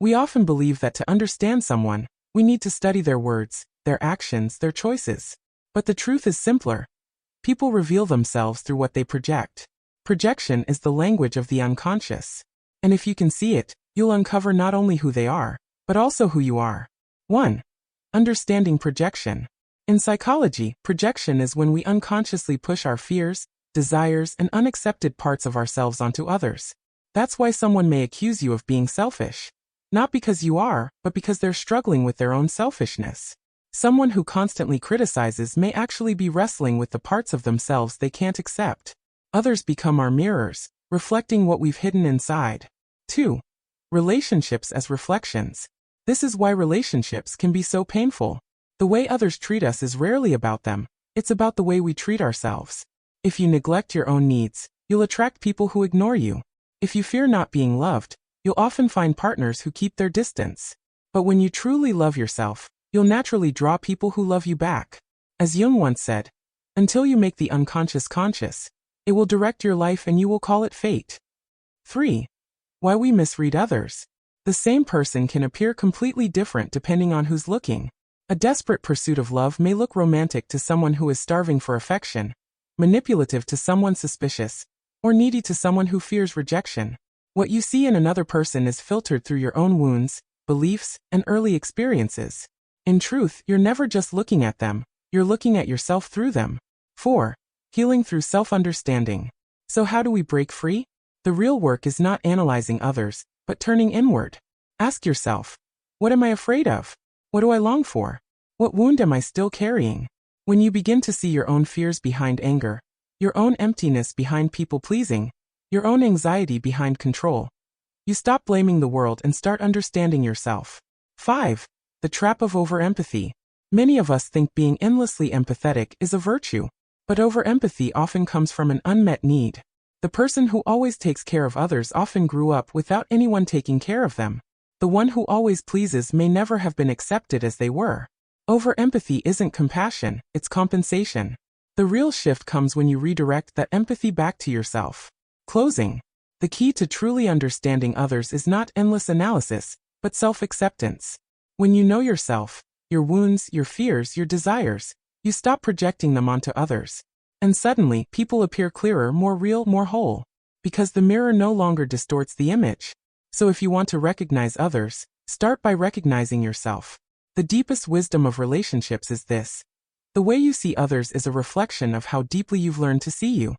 We often believe that to understand someone, we need to study their words, their actions, their choices. But the truth is simpler. People reveal themselves through what they project. Projection is the language of the unconscious. And if you can see it, you'll uncover not only who they are, but also who you are. 1. Understanding projection. In psychology, projection is when we unconsciously push our fears, desires, and unaccepted parts of ourselves onto others. That's why someone may accuse you of being selfish. Not because you are, but because they're struggling with their own selfishness. Someone who constantly criticizes may actually be wrestling with the parts of themselves they can't accept. Others become our mirrors, reflecting what we've hidden inside. 2. Relationships as reflections. This is why relationships can be so painful. The way others treat us is rarely about them, it's about the way we treat ourselves. If you neglect your own needs, you'll attract people who ignore you. If you fear not being loved, you'll often find partners who keep their distance. But when you truly love yourself, you'll naturally draw people who love you back. As Jung once said, until you make the unconscious conscious, it will direct your life and you will call it fate. 3. Why we misread others. The same person can appear completely different depending on who's looking. A desperate pursuit of love may look romantic to someone who is starving for affection, manipulative to someone suspicious, or needy to someone who fears rejection. What you see in another person is filtered through your own wounds, beliefs, and early experiences. In truth, you're never just looking at them, you're looking at yourself through them. 4. Healing through self-understanding. So how do we break free? The real work is not analyzing others, but turning inward. Ask yourself, what am I afraid of? What do I long for? What wound am I still carrying? When you begin to see your own fears behind anger, your own emptiness behind people-pleasing, your own anxiety behind control, you stop blaming the world and start understanding yourself. 5. The trap of over-empathy. Many of us think being endlessly empathetic is a virtue, but over-empathy often comes from an unmet need. The person who always takes care of others often grew up without anyone taking care of them. The one who always pleases may never have been accepted as they were. Over-empathy isn't compassion, it's compensation. The real shift comes when you redirect that empathy back to yourself. Closing. The key to truly understanding others is not endless analysis, but self-acceptance. When you know yourself, your wounds, your fears, your desires, you stop projecting them onto others. And suddenly, people appear clearer, more real, more whole. Because the mirror no longer distorts the image. So if you want to recognize others, start by recognizing yourself. The deepest wisdom of relationships is this. The way you see others is a reflection of how deeply you've learned to see you.